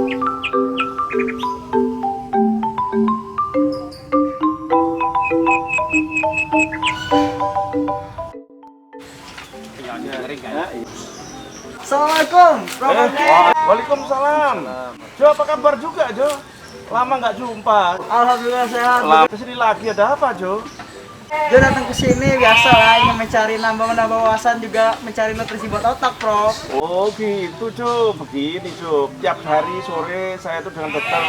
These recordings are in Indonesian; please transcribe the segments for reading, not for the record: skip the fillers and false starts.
Assalamualaikum, Prof. Waalaikumsalam. Jo, apa kabar juga, Jo? Lama nggak jumpa. Alhamdulillah sehat. Kesini lagi ada apa, Jo? Jo datang ke sini biasa lah, ingin mencari nambah wawasan juga mencari nutrisi buat otak, Prof. Oh gitu, Jo. Begini, Jo. Tiap hari sore saya itu dengan dokter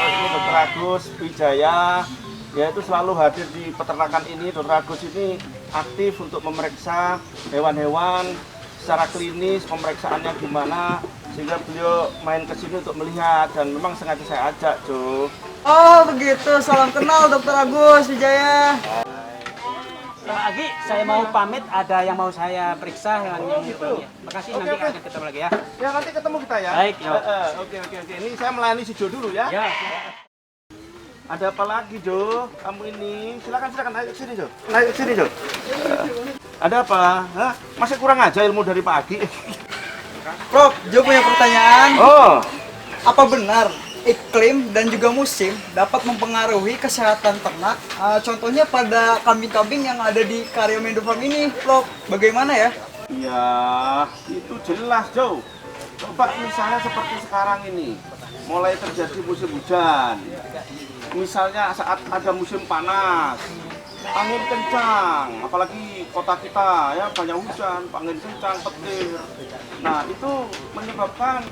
Agus Wijaya, ya itu selalu hadir di peternakan ini. Dokter Agus ini aktif untuk memeriksa hewan-hewan secara klinis, pemeriksaannya gimana, sehingga beliau main ke sini untuk melihat, dan memang sengaja saya ajak, Jo. Oh begitu, salam kenal Dokter Agus Wijaya. Pak Agi, saya mau pamit, ada yang mau saya periksa hewan yang Gitu. Makasih, Oke, nanti oke. akan ketemu lagi ya. Ya nanti ketemu kita ya. Baik, Jo. Oke. Ini saya melayani si Jo dulu ya. Ya. Ada apa lagi, Jo? Kamu ini, silakan naik ke sini, Jo. Naik ke sini, Jo. Ada apa? Hah? Masih kurang aja ilmu dari pagi. Prof, Jo punya pertanyaan. Oh, Apa benar iklim dan juga musim dapat mempengaruhi kesehatan ternak? Contohnya pada kambing-kambing yang ada di Karyomen Farm ini, Prof. Bagaimana ya? iya, itu jelas, Jo. Coba misalnya seperti sekarang ini, mulai terjadi musim hujan. Misalnya saat ada musim panas, angin kencang, apalagi kota kita ya banyak hujan, angin kencang, petir. Nah, itu menyebabkan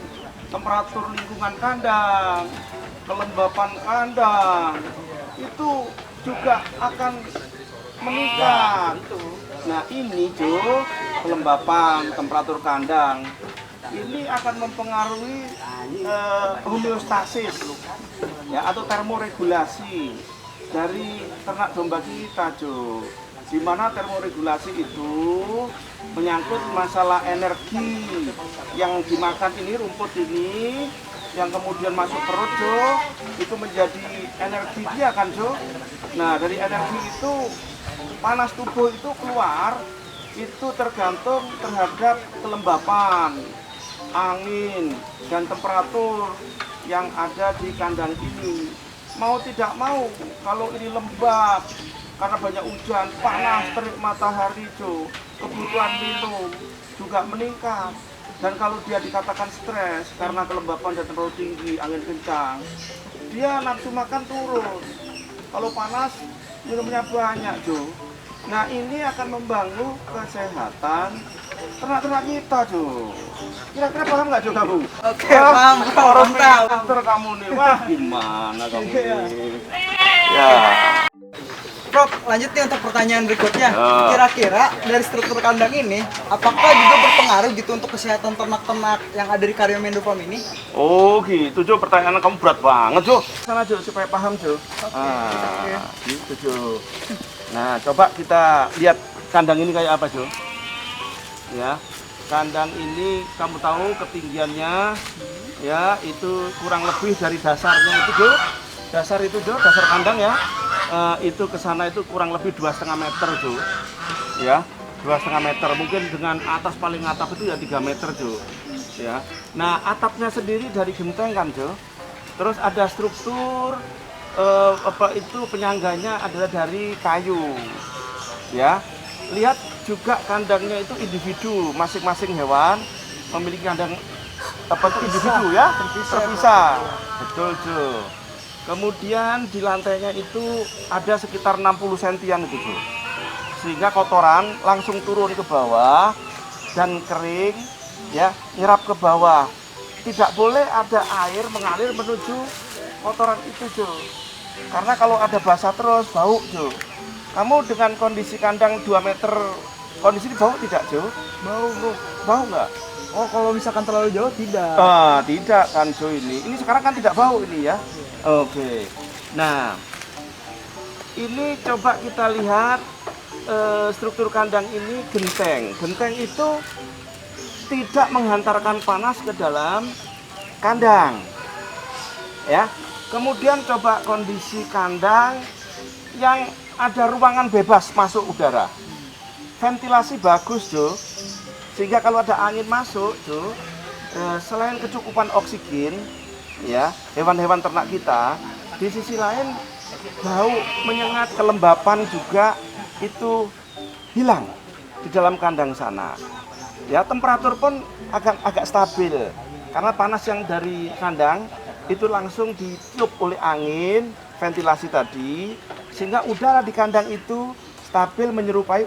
temperatur lingkungan kandang, kelembapan kandang itu juga akan meningkat. Nah, ini Jo, kelembapan, temperatur kandang ini akan mempengaruhi homeostasis ya atau termoregulasi dari ternak domba kita, Jo. Di mana termoregulasi itu menyangkut masalah energi yang dimakan ini, rumput ini yang kemudian masuk perut, Jo, itu menjadi energi dia kan, Jo. Nah, dari energi itu panas tubuh itu keluar itu tergantung terhadap kelembapan, angin, dan temperatur yang ada di kandang ini. Mau tidak mau, kalau ini lembab karena banyak hujan, panas, terik matahari, Jo, kebutuhan minum juga meningkat. Dan kalau dia dikatakan stres karena kelembapan dan temperatur tinggi, angin kencang, dia nafsu makan turun. Kalau panas, minumnya banyak, Jo. Nah, ini akan mengganggu kesehatan ternak-ternak kita, Jo. Kira-kira paham nggak, Jo, kamu? Oke, paham, Prof. Mantap. Dokter kamu nih, wah gimana kamu nih? Ya. Prof, lanjut nih untuk pertanyaan berikutnya. Ya. Kira-kira dari struktur kandang ini, apakah juga berpengaruh gitu untuk kesehatan ternak-ternak yang ada di Karyomen Farm ini? Oh gitu, Jo. Pertanyaan kamu berat banget, Jo. Sana, Jo, supaya paham, Jo. Gitu, Jo. Nah, coba kita lihat kandang ini kayak apa, Jo. Ya, kandang ini kamu tahu ketinggiannya, ya itu kurang lebih dari dasarnya itu, Jo. Dasar itu, Jo, dasar kandang ya. Itu ke sana itu kurang lebih 2,5 meter, Jo. Ya, 2,5 meter. Mungkin dengan atas paling atap itu ya 3 meter, Jo. Ya. Nah, atapnya sendiri dari genteng kan, Jo. Terus ada struktur apa itu penyangganya adalah dari kayu. Ya. Lihat juga kandangnya itu individu, masing-masing hewan memiliki kandang apa itu individu ya, terpisah. Betul, Jo. Kemudian di lantainya itu ada sekitar 60 sentian itu, Jo. Sehingga kotoran langsung turun ke bawah dan kering ya, nyerap ke bawah. Tidak boleh ada air mengalir menuju kotoran itu, Jo. Karena kalau ada basah terus bau, Jo. Kamu dengan kondisi kandang 2 meter, kondisi ini bau tidak, Jo? Bau, Bro. Bau nggak? Oh, kalau misalkan terlalu jauh tidak. Tidak kan, Jo, ini. Ini sekarang kan tidak bau ini ya. Oke. Nah, ini coba kita lihat struktur kandang ini genteng. Genteng itu tidak menghantarkan panas ke dalam kandang. Ya. Kemudian coba kondisi kandang yang ada ruangan bebas masuk udara. Ventilasi bagus, Jo. Sehingga kalau ada angin masuk, Jo, selain kecukupan oksigen, ya, hewan-hewan ternak kita. Di sisi lain bau menyengat, kelembapan juga itu hilang di dalam kandang sana. Ya, temperatur pun agak stabil karena panas yang dari kandang itu langsung ditiup oleh angin, ventilasi tadi, sehingga udara di kandang itu stabil menyerupai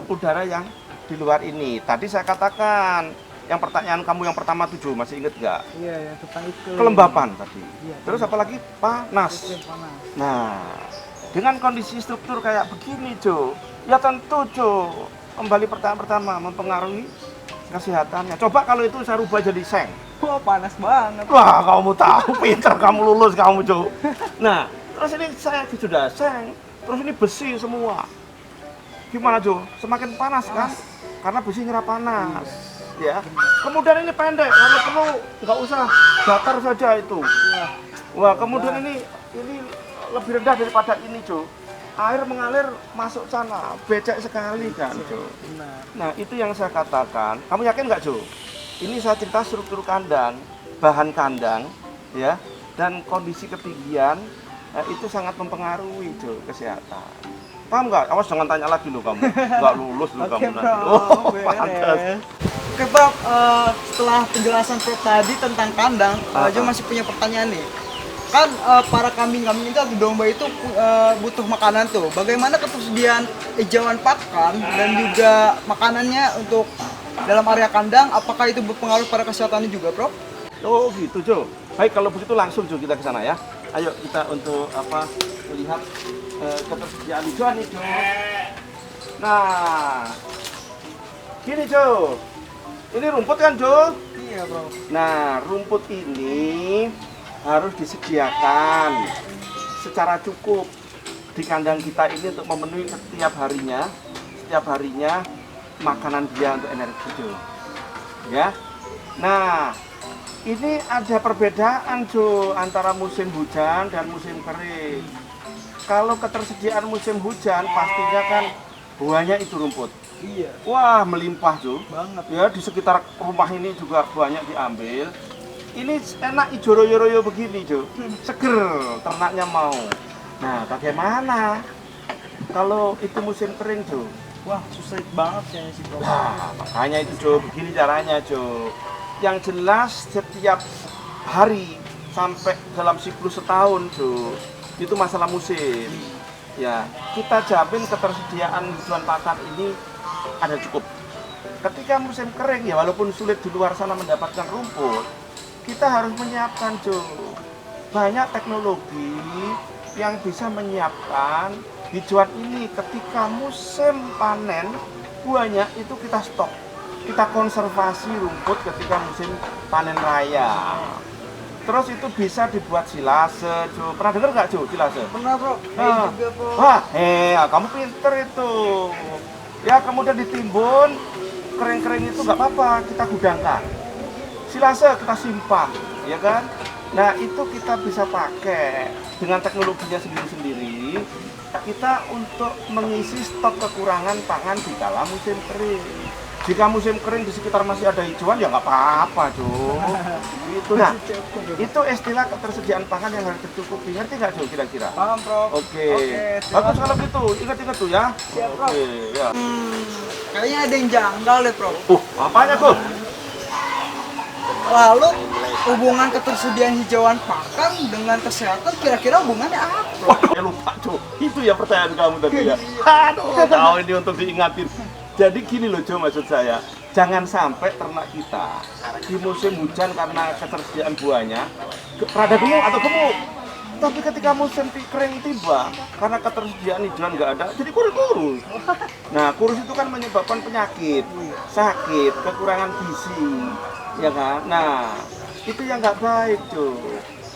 udara yang di luar ini. Tadi saya katakan, yang pertanyaan kamu yang pertama tuh, masih inget nggak? Iya, ya, tentang iklim. Kelembapan tadi. Iya. Terus apalagi panas. Iklim panas. Nah, dengan kondisi struktur kayak begini, Jo, ya tentu, Jo, kembali pertanyaan pertama mempengaruhi kesehatannya. Coba kalau itu saya rubah jadi seng. Wah, panas banget. Wah, kamu tahu, pintar kamu, lulus kamu, Jo. Nah, terus ini saya sudah seng, terus ini besi semua. Gimana, Jo? Semakin panas kan? Karena besi nyerap panas. Ya. Kemudian ini pendek, kalau perlu nggak usah datar saja itu. Wah, kemudian ini lebih rendah daripada ini, Jo. Air mengalir masuk sana, becek sekali kan, Jo. Nah, itu yang saya katakan. Kamu yakin nggak, Jo? Ini saya cerita struktur kandang, bahan kandang, ya, dan kondisi ketinggian itu sangat mempengaruhi, Jo, kesehatan. Paham nggak? Awas jangan tanya lagi loh kamu, nggak lulus loh kamu nanti. Oh, pantas. Oke, Prof, setelah penjelasan Prof tadi tentang kandang, Jo masih punya pertanyaan nih. Kan para kambing-kambing itu atau domba itu butuh makanan tuh. Bagaimana ketersediaan hijauan pakan dan juga makanannya untuk dalam area kandang, apakah itu berpengaruh pada kesehatannya juga, Prof? Oh gitu, Jo. Baik, kalau begitu langsung, Jo, kita ke sana ya. Ayo kita untuk melihat ketersediaan hijauan nih, Jo. Nah, gini, Jo. Ini rumput kan, Jo? Iya, Prof. Nah, rumput ini harus disediakan secara cukup di kandang kita ini untuk memenuhi setiap harinya makanan dia untuk energi, Jo. Ya. Nah, ini ada perbedaan, Jo, antara musim hujan dan musim kering. Kalau ketersediaan musim hujan pastinya kan buahnya itu rumput. Iya. Wah, melimpah, Jo. Banget. Ya, di sekitar rumah ini juga banyak diambil. Ini enak hijau royo-royo begini, Jo. Seger, ternaknya mau. Nah, bagaimana kalau itu musim kering, Jo? Wah, susah banget kayaknya sih, Prof. Nah, makanya itu, Jo, begini caranya, Jo. Yang jelas setiap hari sampai dalam siklus setahun, Jo, itu masalah musim. Ya, kita jamin ketersediaan hijauan pakan ini ada cukup. Ketika musim kering, ya walaupun sulit di luar sana mendapatkan rumput, kita harus menyiapkan, Jo. Banyak teknologi yang bisa menyiapkan hijauan ini ketika musim panen buahnya itu kita stok, kita konservasi rumput ketika musim panen raya. Terus itu bisa dibuat silase, Jo. Pernah dengar nggak, Jo, silase? Pernah, Prof. Nah, juga, Prof. wah, kamu pinter itu. Ya, kemudian ditimbun, kering-kering itu nggak apa-apa, kita gudangkan. Silase kita simpan, ya kan? Nah, itu kita bisa pakai dengan teknologinya sendiri-sendiri. Kita untuk mengisi stok kekurangan pangan di kala musim kering. Jika musim kering di sekitar masih ada hijauan, ya nggak apa-apa, Jo. Itu, nah, itu istilah ketersediaan pangan yang harus tercukupi. Ngerti nggak, Jo, kira-kira? Paham, Prof. Oke. terima Bagus kasih. kalau gitu. Ingat-ingat tuh ya. Siap, Prof. Oke, ya. Kayaknya ada yang janggal deh, Prof. Apanya tuh? Lalu hubungan ketersediaan hijauan pakan dengan kesehatan kira-kira hubungannya apa, Prof? Waduh, saya lupa, Jo. Itu ya pertanyaan kamu tadi ya. Aduh, tahu ini untuk diingatin. Jadi gini loh, Jo, maksud saya. Jangan sampai ternak kita di musim hujan karena ketersediaan buahnya rada gemuk atau gemuk. Tapi ketika musim kering tiba, karena ketersediaan hijauan nggak ada, jadi kurus-kurus. Nah, kurus itu kan menyebabkan penyakit, sakit, kekurangan gizi, ya kan? Nah, itu yang nggak baik, Jo.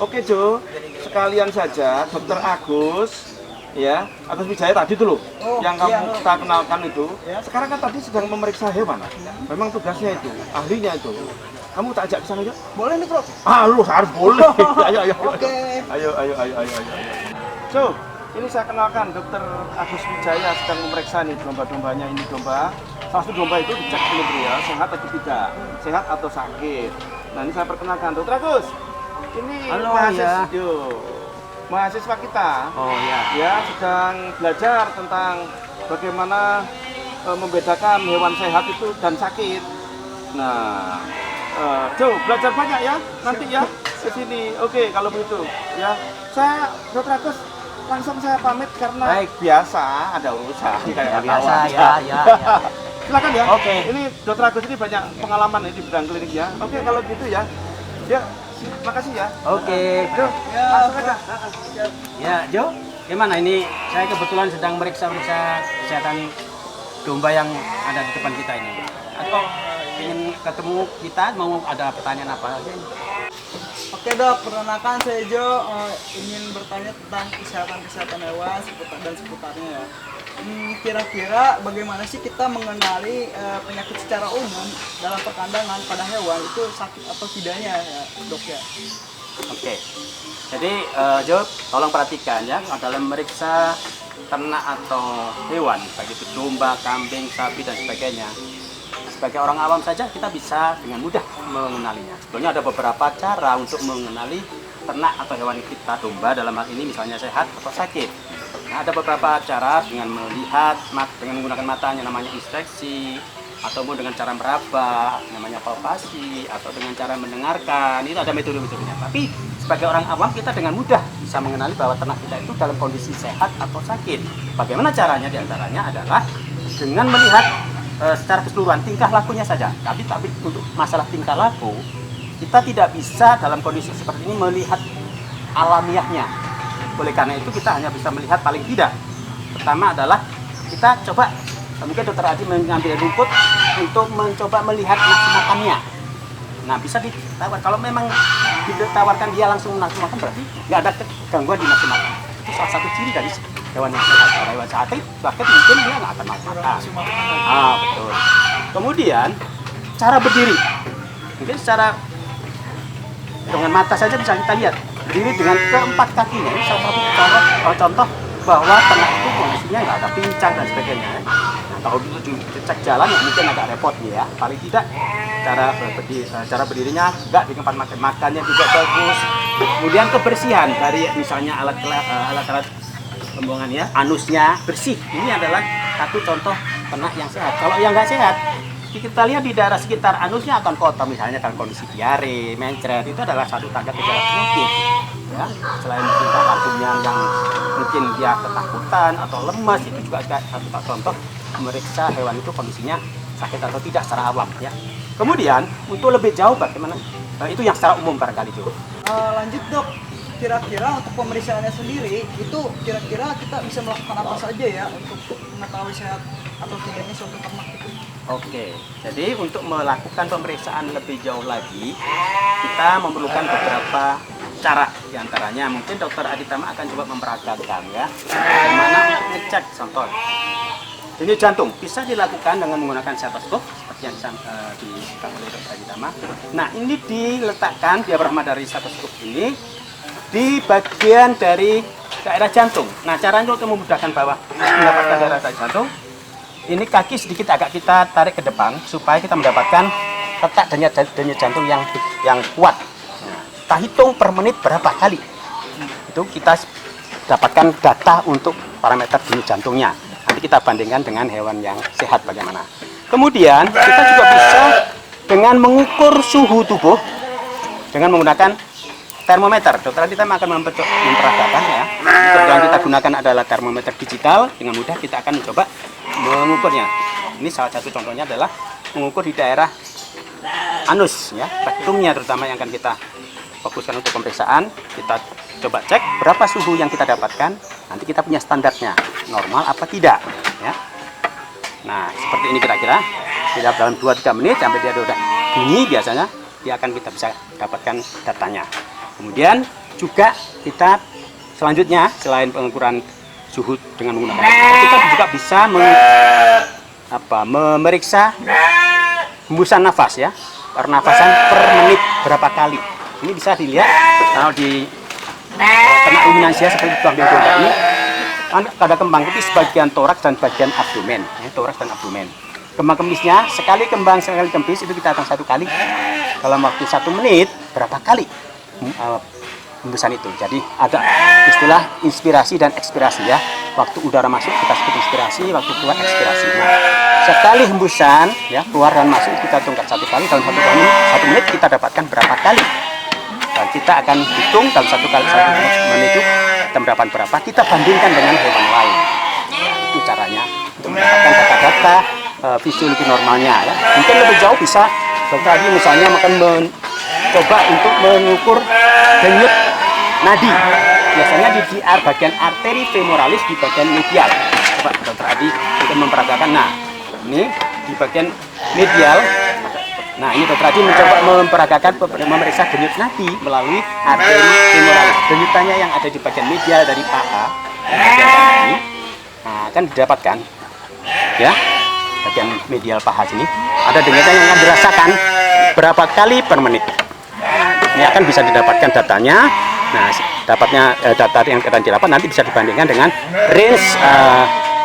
Oke, Jo, sekalian saja, Dokter Agus, ya, Agus Wijaya tadi tuh loh, yang kamu kita kenalkan itu. Sekarang kan tadi sedang memeriksa hewan. Memang tugasnya itu, ahlinya itu. Kamu tak ajak ke sana yuk? Boleh nih, Prof. Lu harus boleh. Ayo. Oke. Ayo. So, ini saya kenalkan Dokter Agus Wijaya sedang memeriksa nih domba-dombanya. Ini domba. Salah satu domba itu dicek dulu ya, sehat atau tidak, sehat atau sakit. Nah, ini saya perkenalkan Dokter Agus. Ini Halo, mahasiswa, ya. mahasiswa kita. Oh ya. Ya, sedang belajar tentang bagaimana membedakan hewan sehat itu dan sakit. Nah, Jo, belajar banyak ya nanti ya ke sini. Oke, kalau begitu ya. Saya Dr. Agus langsung saya pamit karena Baik. biasa ada urusan kayak Ya, biasa kawan. ya. Silakan ya. Oke. Ini Dr. Agus ini banyak pengalaman di bidang klinik ya. Oke, kalau gitu ya. Ya, makasih ya. Oke. Jo, Ya, langsung aja. Ya, Jo, gimana ini? Saya kebetulan sedang meriksa kesehatan domba yang ada di depan kita ini. Atau ingin ketemu kita, mau ada pertanyaan apa lagi? Oke dok, perkenalkan saya Jo, ingin bertanya tentang kesehatan hewan dan seputarnya ya. Kira-kira bagaimana sih kita mengenali penyakit secara umum dalam perkandangan pada hewan itu sakit atau tidaknya ya dok ya? Oke. Jadi, Jo, tolong perhatikan ya, dalam meriksa ternak atau hewan, baik itu domba, kambing, sapi, dan sebagainya. Sebagai orang awam saja kita bisa dengan mudah mengenalinya. Sebetulnya ada beberapa cara untuk mengenali ternak atau hewan kita, domba dalam hal ini misalnya sehat atau sakit. Nah, ada beberapa cara dengan melihat, dengan menggunakan matanya namanya inspeksi, ataupun dengan cara meraba namanya palpasi, atau dengan cara mendengarkan. Itu ada metode-metodenya. Tapi sebagai orang awam kita dengan mudah bisa mengenali bahwa ternak kita itu dalam kondisi sehat atau sakit. Bagaimana caranya? Di antaranya adalah dengan melihat secara keseluruhan tingkah lakunya saja. Tapi untuk masalah tingkah laku kita tidak bisa dalam kondisi seperti ini melihat alamiahnya. Oleh karena itu kita hanya bisa melihat paling tidak. Pertama adalah kita coba, mungkin Dokter Adi mengambil rumput untuk mencoba melihat nafsu makannya. Nah, bisa ditawar. Kalau memang ditawarkan dia langsung nafsu makan, berarti nggak ada gangguan di nafsu makan. Itu salah satu ciri dari hewan yang sehat. Kalau hewan sakit mungkin dia nggak akan nafsu makan. Ah, betul. Kemudian cara berdiri, mungkin secara dengan mata saja bisa kita lihat berdiri dengan keempat kakinya. Ini salah satu contoh bahwa ternak itu kondisinya nggak ada pincang dan sebagainya. Nah, kalau cek jalan ya mungkin agak repot ya. Paling tidak cara berdirinya juga di tempat makannya juga bagus. Kemudian kebersihan dari misalnya alat pembuangan ya, anusnya bersih. Ini adalah satu contoh ternak yang sehat. Kalau yang nggak sehat, kita lihat di daerah sekitar anusnya akan kotor, misalnya dalam kondisi diare, mencret, itu adalah satu tanda gejala penyakit. Ya, selain tingkah lakunya yang mungkin dia ketakutan atau lemas, itu juga satu contoh memeriksa hewan itu kondisinya sakit atau tidak secara awam. Ya. Kemudian untuk lebih jauh bagaimana? Itu yang secara umum barangkali itu. Lanjut dok, kira-kira untuk pemeriksaannya sendiri itu kira-kira kita bisa melakukan apa saja ya untuk mengetahui sehat atau tidaknya suatu ternak itu? Oke, jadi untuk melakukan pemeriksaan lebih jauh lagi, kita memerlukan beberapa cara. Di antaranya mungkin Dokter Aditama akan coba memperagakan ya, bagaimana untuk ngecek contoh. Ini jantung bisa dilakukan dengan menggunakan stetoskop seperti yang dikatakan oleh Dokter Aditama. Nah, ini diletakkan diafragma dari stetoskop ini di bagian dari daerah jantung. Nah, caranya untuk memudahkan bahwa mendapatkan daerah jantung, ini kaki sedikit agak kita tarik ke depan supaya kita mendapatkan letak denyut jantung yang kuat. Nah, kita hitung per menit berapa kali. Itu kita dapatkan data untuk parameter denyut jantungnya. Nanti kita bandingkan dengan hewan yang sehat bagaimana. Kemudian kita juga bisa dengan mengukur suhu tubuh dengan menggunakan termometer. Dokter Aditama akan memperagakan ya. Yang kita gunakan adalah termometer digital. Dengan mudah kita akan mencoba mengukurnya. Ini salah satu contohnya adalah mengukur di daerah anus ya, rektumnya terutama yang akan kita fokuskan untuk pemeriksaan. Kita coba cek berapa suhu yang kita dapatkan. Nanti kita punya standarnya, normal apa tidak ya. Nah, seperti ini kira-kira. Tidak dalam 2-3 menit sampai dia udah bunyi biasanya, dia akan kita bisa dapatkan datanya. Kemudian juga kita selanjutnya selain pengukuran suhu dengan menggunakan kita juga bisa memeriksa hembusan nafas ya, pernafasan per menit berapa kali. Ini bisa dilihat kalau di ternak ruminansia seperti kambing domba ini ada kembang kempis bagian toraks dan bagian abdomen ya, toraks dan abdomen. Kembang kempisnya sekali kembis itu kita hitung 1 kali dalam waktu 1 menit berapa kali. hembusan itu. Jadi ada istilah inspirasi dan ekspirasi ya. Waktu udara masuk kita sebut inspirasi, waktu keluar ekspirasi. Nah, sekali hembusan ya keluar dan masuk kita tunggu 1 kali dalam 1 menit kita dapatkan berapa kali. Dan kita akan hitung dalam 1 menit itu kita mendapatkan berapa. Kita bandingkan dengan hewan lain. Nah, itu caranya untuk mendapatkan data-data fisiologi normalnya ya. Mungkin lebih jauh bisa tadi misalnya akan mencoba untuk mengukur denyut nadi. Biasanya di bagian arteri femoralis di bagian medial. Coba Dokter Adi untuk memperagakan. Nah, ini di bagian medial. Nah, ini Dokter Adi mencoba memperagakan memeriksa denyut nadi melalui arteri femoralis. Denyutannya yang ada di bagian medial dari paha, nah, akan didapatkan ya. Bagian medial paha sini ada denyutan yang akan dirasakan berapa kali per menit. Ini akan bisa didapatkan datanya. Nah, data yang akan didapat nanti bisa dibandingkan dengan range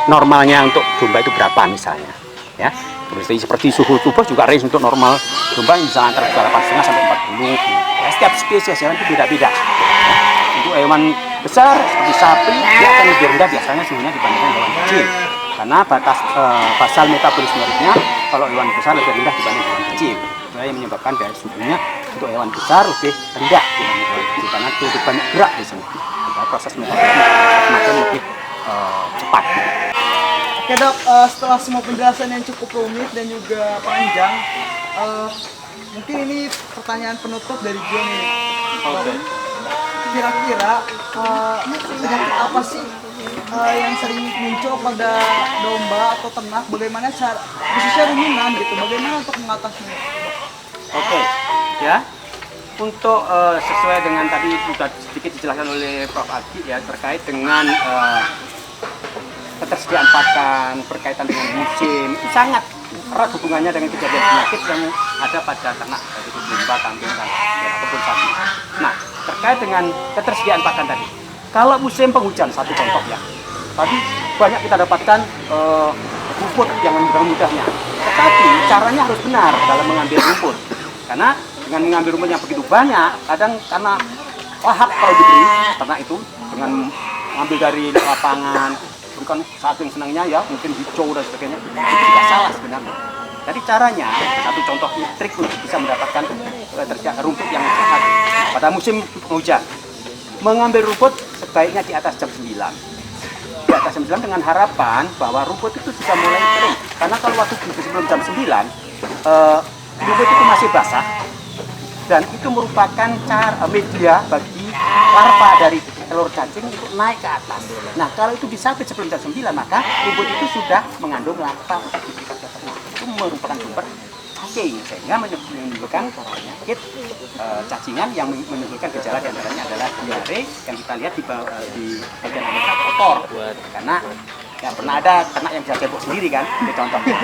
normalnya untuk domba itu berapa misalnya. Ya, seperti suhu tubuh juga range untuk normal domba misalnya antara 8,5 sampai 40. Ya, setiap spesies hewan itu beda-beda. Ya, untuk hewan besar seperti sapi dia akan lebih rendah biasanya suhunya dibandingkan hewan kecil. Karena batas basal metabolisme rate-nya kalau hewan besar lebih rendah dibanding hewan kecil. Yang menyebabkan daya suhunya untuk hewan besar lebih rendah dibanding hewan kecil karena lebih banyak gerak di sini. Maka proses metabolisme semakin lebih cepat. Oke Dok, setelah semua penjelasan yang cukup rumit dan juga panjang, mungkin ini pertanyaan penutup dari John nih. Oke. Kira-kira penyakit apa sih yang sering muncul pada domba atau ternak? Bagaimana cara, khususnya ruminan gitu, bagaimana untuk mengatasinya? Oke, ya. Untuk sesuai dengan tadi sudah sedikit dijelaskan oleh Prof. Adi ya terkait dengan ketersediaan pakan berkaitan dengan musim itu sangat erat hubungannya dengan kejadian penyakit yang ada pada ternak baik itu domba, kambing, ataupun sapi. Nah, terkait dengan ketersediaan pakan tadi, kalau musim penghujan satu contoh ya, tadi banyak kita dapatkan rumput yang mudah-mudahnya. Tetapi caranya harus benar dalam mengambil rumput, karena dengan mengambil rumput yang begitu banyak, kadang karena lahap kalau diberi ternak itu dengan mengambil dari lapangan, bukan saking senangnya ya, mungkin hijau dan sebagainya, itu juga salah sebenarnya. Jadi caranya, satu contoh trik untuk bisa mendapatkan rumput yang sehat pada musim hujan. Mengambil rumput sebaiknya di atas jam 9. Di atas jam 9 dengan harapan bahwa rumput itu sudah mulai kering. Karena kalau waktu sebelum jam 9, rumput itu masih basah. Dan itu merupakan media bagi larva dari telur cacing untuk naik ke atas. Nah, kalau itu disabit sebelum jam 9, maka rumput itu sudah mengandung larva untuk diberikan ke ternak. Itu merupakan sumber cacing, sehingga menimbulkan penyakit cacingan yang menimbulkan gejala diantaranya adalah diare yang kita lihat di bagian anggota kotor. Karena ya pernah ada ternak yang bisa cebok sendiri kan, itu contohnya.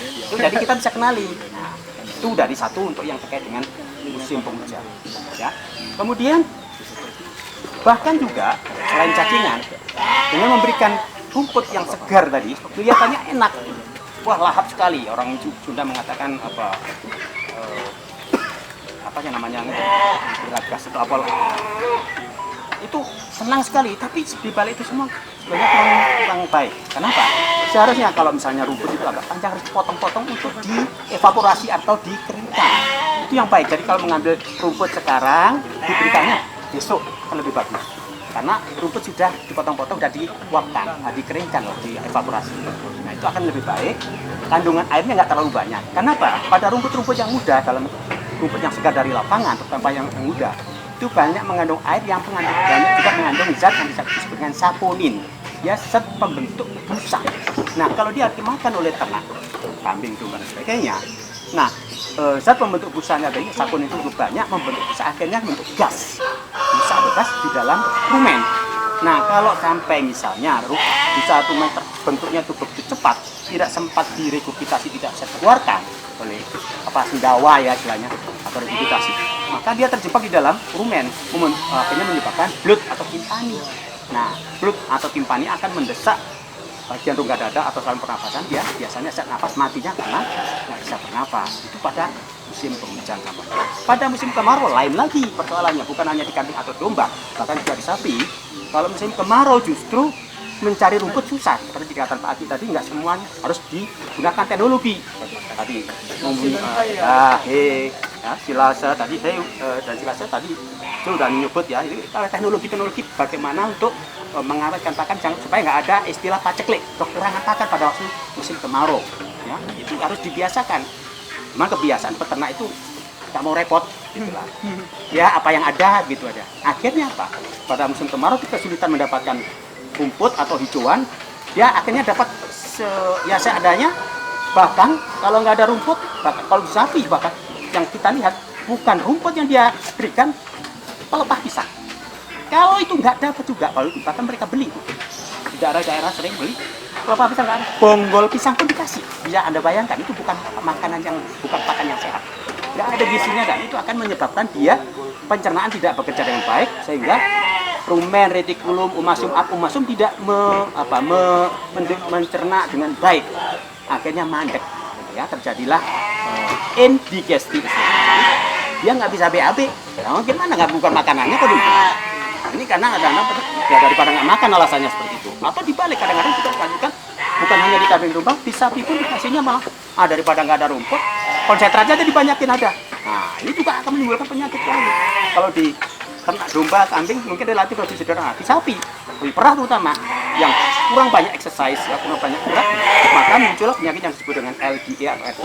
Itu jadi kita bisa kenali. Nah, itu dari satu untuk yang terkait dengan musim penghujan. Ya. Kemudian bahkan juga selain cacingan, dengan memberikan rumput yang segar tadi, kelihatannya enak. Wah, lahap sekali. Orang Sunda mengatakan apa yang namanya beragas atau apa. Itu senang sekali, tapi di balik itu semua sebenarnya kurang baik. Kenapa? Seharusnya kalau misalnya rumput itu agak panjang harus dipotong-potong untuk dievaporasi atau dikeringkan. Itu yang baik. Jadi kalau mengambil rumput sekarang, diberikannya besok akan lebih bagus. Karena rumput sudah dipotong-potong dan diuapkan, dikeringkan, dievaporasi. Nah, itu akan lebih baik. Kandungan airnya nggak terlalu banyak. Kenapa? Pada rumput-rumput yang muda, dalam rumput yang segar dari lapangan, terutama yang muda, itu banyak mengandung air yang banyak juga mengandung zat yang disebut dengan saponin. Ya, zat pembentuk busa. Nah, kalau dia dimakan oleh ternak, kambing, domba dan sebagainya, nah, zat pembentuk busanya tadi, saponin itu banyak membentuk busa, akhirnya membentuk gas. Busa bekas di dalam rumen. Nah, kalau sampai misalnya busa rumen terbentuknya itu begitu cepat, tidak sempat diregurgitasi, tidak bisa dikeluarkan oleh sendawa ya istilahnya atau regurgitasi, maka dia terjebak di dalam rumen, akhirnya menyebabkan blood atau timpani. Nah, blood atau timpani akan mendesak bagian rongga dada atau saluran pernafasan, dia biasanya sesak nafas, matinya karena nggak bisa bernafas. Itu pada musim penghujan. Pada musim kemarau lain lagi persoalannya, bukan hanya di kambing atau domba, bahkan juga di sapi. Kalau musim kemarau justru mencari rumput susah. Seperti dikatakan Pak Adi tadi, nggak semuanya harus digunakan teknologi. Tadi silase tadi dan silase tadi sudah menyebut ya, ini teknologi bagaimana untuk mengawetkan pakan supaya nggak ada istilah paceklik, kekurangan pakan pada waktu musim kemarau. Ya, itu harus dibiasakan. Memang kebiasaan peternak itu nggak mau repot, gitulah. Ya apa yang ada gitu aja. Akhirnya apa? Pada musim kemarau kita kesulitan mendapatkan rumput atau hijauan, dia akhirnya dapat seadanya. Bahkan kalau nggak ada rumput, bahkan kalau di sapi bahkan yang kita lihat bukan rumput yang dia berikan, pelepah pisang. Kalau itu nggak dapat juga, kalau itu bahkan mereka beli. Di daerah-daerah sering beli pelepah pisang, nggak ada. Bonggol pisang pun dikasih. Bisa Anda bayangkan itu bukan makanan yang bukan pakan yang sehat. Nggak ada gizinya dan itu akan menyebabkan dia pencernaan tidak bekerja dengan baik sehingga rumen, retikulum, umasum tidak mencerna dengan baik. Akhirnya mandek, ya terjadilah indigestif. Dia nggak bisa BAB. Nah, gimana nggak bukan makanannya kok dulu? Ini karena kadang-kadang ya daripada nggak makan alasannya seperti itu. Atau dibalik kadang-kadang kita lanjutkan bukan hanya di kambing domba, di sapi pun dikasihnya malah daripada nggak ada rumput, konsentratnya aja dibanyakin ada. Nah ini juga akan menimbulkan penyakit lain. Kalau di ternak domba, kambing mungkin relatif lebih sederhana. Di sapi, lebih perah terutama, yang kurang banyak exercise, kurang banyak gerak, maka muncullah penyakit yang disebut dengan LDA atau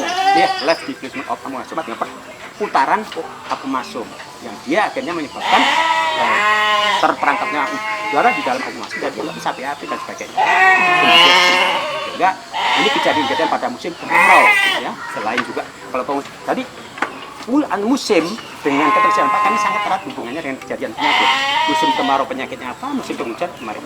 left displacement of apomasum, artinya putaran apomasum, yang dia akhirnya menyebabkan terperangkapnya udara di dalam apomasum dan juga bisa BAB dan sebagainya. Sehingga ini kejadian-kejadian pada musim kemarau, ya. Selain juga kalau tadi musim dengan ketersediaan pakan ini sangat erat hubungannya dengan kejadian penyakit. Musim kemarau penyakitnya apa, musim penghujan kemarin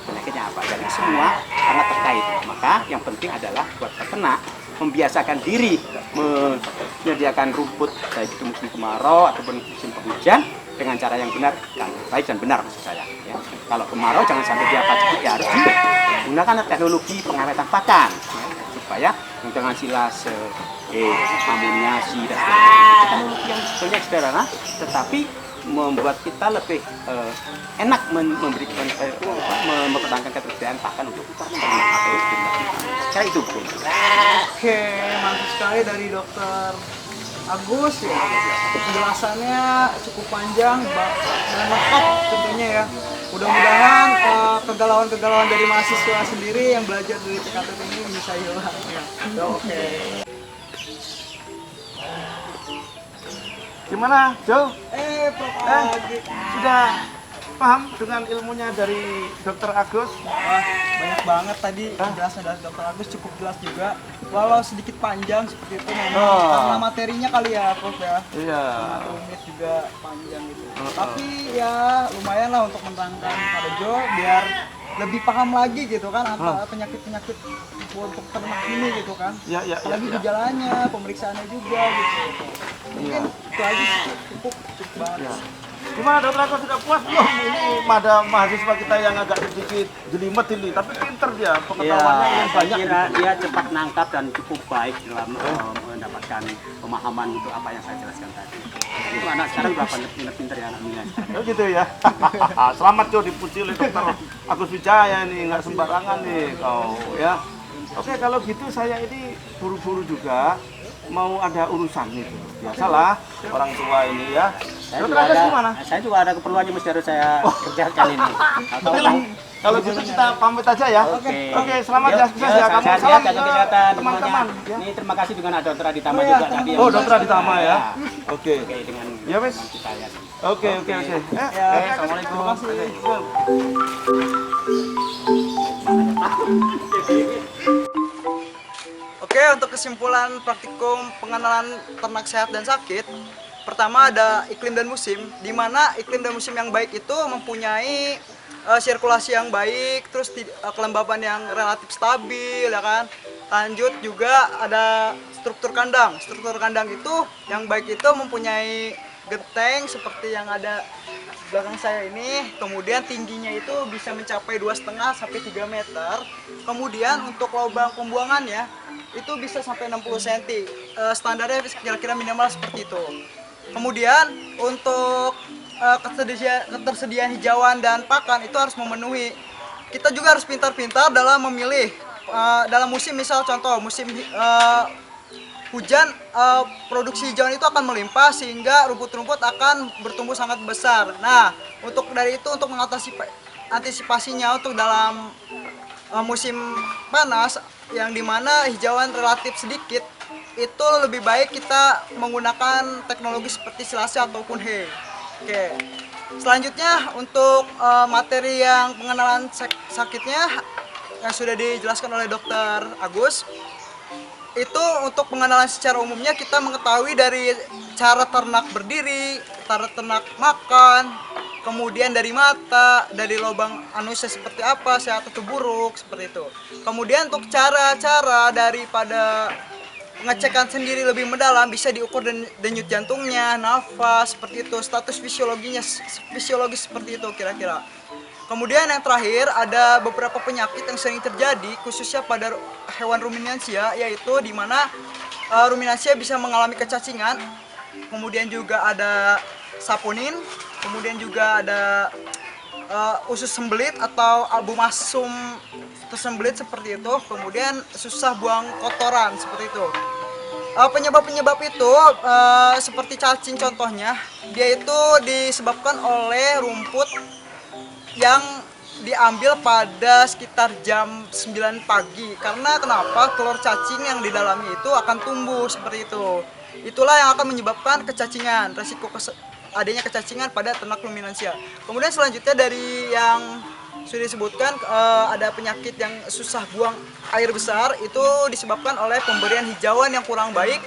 penyakitnya apa. Jadi semua sangat terkait. Maka yang penting adalah buat peternak membiasakan diri menyediakan rumput baik itu musim kemarau ataupun musim penghujan dengan cara yang benar dan baik dan benar maksud saya. Ya. Kalau kemarau jangan sampai dia paceklik, ya harus digunakan teknologi pengawetan pakan ya, supaya dengan silase, amoniasi dan sebagainya. Teknologi yang sebetulnya sederhana, tetapi membuat kita lebih enak memberikan mempertahankan ketersediaan pakan untuk ternak atau jumlah. Kayak itu, Bu. Oke, mantap sekali dari Dokter Agus ya. Penjelasannya cukup panjang dan lengkap tentunya ya. Mudah-mudahan kegalauan-kegalauan dari mahasiswa sendiri yang belajar dari TKTP ini bisa hilang ya. Oke. Gimana, Jo? Prof. Adi. Sudah paham dengan ilmunya dari Dokter Agus? Wah, banyak banget tadi penjelasan dari Dokter Agus, cukup jelas juga. Walau sedikit panjang seperti itu memang karena materinya kali ya, Prof ya. Iya. Rumit juga panjang gitu. Tapi ya lumayan lah untuk menerangkan pada Jo biar lebih paham lagi gitu kan apa penyakit-penyakit untuk ternak ini gitu kan. Ya. Apalagi gejalanya, pemeriksaannya juga gitu. Mungkin itu aja sih, cukup banget. Ya. Gimana Dokter Agus, sudah puas belum? Ini ada mahasiswa kita yang agak sedikit jelimet ini, tapi pinter dia, pengetahuannya yang banyak. Kira dia cepat nangkap dan cukup baik dalam mendapatkan pemahaman untuk apa yang saya jelaskan tadi. Itu anak sekarang berapa pinter ya anaknya. Oh gitu ya. Selamat Jo, dipuji oleh Dokter Agus Wijaya ini, nggak sembarangan nih kau ya. Oke, kalau gitu saya ini buru-buru juga mau ada urusan gitu. Biasalah orang tua ini ya. Saya juga ada keperluan yang mesti harus saya kerjakan ini. Kalau gitu kita pamit aja ya. Oke, selamat ya sukses ya kamu. Salam kesehatan teman-teman. Ini terima kasih dengan Dokter Aditama juga tadi. Oh, Dokter Aditama ya. Oke. Dengan ya wes. kita ya. Oke. Assalamualaikum. Oke, untuk kesimpulan praktikum pengenalan ternak sehat dan sakit, pertama ada iklim dan musim, di mana iklim dan musim yang baik itu mempunyai sirkulasi yang baik, terus kelembaban yang relatif stabil, ya kan. Lanjut juga ada struktur kandang. Struktur kandang itu yang baik itu mempunyai genteng seperti yang ada belakang saya ini, kemudian tingginya itu bisa mencapai 2,5 sampai 3 meter. Kemudian untuk lubang pembuangannya itu bisa sampai 60 cm. Standarnya kira-kira minimal seperti itu. Kemudian untuk ketersediaan hijauan dan pakan itu harus memenuhi. Kita juga harus pintar-pintar dalam memilih dalam musim, misal contoh musim hujan, produksi hijauan itu akan melimpah sehingga rumput-rumput akan bertumbuh sangat besar. Nah, untuk dari itu untuk antisipasinya untuk dalam musim panas yang dimana hijauan relatif sedikit, itu lebih baik kita menggunakan teknologi seperti silase ataupun hay. Oke. Selanjutnya untuk materi yang pengenalan sakitnya yang sudah dijelaskan oleh Dokter Agus. Itu untuk pengenalan secara umumnya kita mengetahui dari cara ternak berdiri, cara ternak makan, kemudian dari mata, dari lubang anusnya seperti apa, sehat atau buruk, seperti itu. Kemudian untuk cara-cara daripada pengecekan sendiri lebih mendalam bisa diukur denyut jantungnya, nafas, seperti itu, status fisiologis seperti itu kira-kira. Kemudian yang terakhir ada beberapa penyakit yang sering terjadi khususnya pada hewan ruminansia, yaitu di mana ruminansia bisa mengalami kecacingan. Kemudian juga ada saponin, kemudian juga ada usus sembelit atau albumasum tersembelit seperti itu. Kemudian susah buang kotoran seperti itu. Penyebab-penyebab itu seperti cacing contohnya, dia itu disebabkan oleh rumput yang diambil pada sekitar jam 9 pagi. Karena kenapa? Telur cacing yang di dalamnya itu akan tumbuh seperti itu. Itulah yang akan menyebabkan kecacingan, resiko adanya kecacingan pada ternak ruminansia. Kemudian selanjutnya dari yang sudah disebutkan, ada penyakit yang susah buang air besar, itu disebabkan oleh pemberian hijauan yang kurang baik.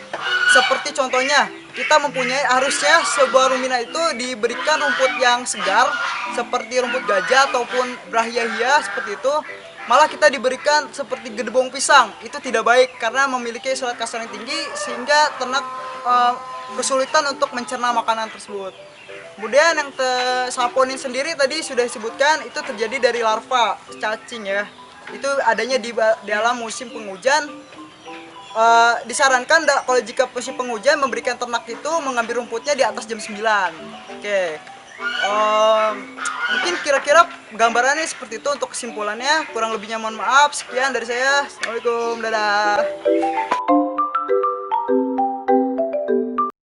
Seperti contohnya, kita harusnya sebuah ruminant itu diberikan rumput yang segar seperti rumput gajah ataupun brahiyahia seperti itu. Malah kita diberikan seperti gedebong pisang, itu tidak baik karena memiliki serat kasar yang tinggi sehingga ternak kesulitan untuk mencerna makanan tersebut. Kemudian yang saponin sendiri tadi sudah disebutkan, itu terjadi dari larva cacing ya. Itu adanya di dalam musim penghujan. Disarankan kalau jika musim penghujan memberikan ternak itu mengambil rumputnya di atas jam 9. Oke. Mungkin kira-kira gambarannya seperti itu untuk kesimpulannya. Kurang lebihnya mohon maaf. Sekian dari saya. Assalamualaikum. Dadah.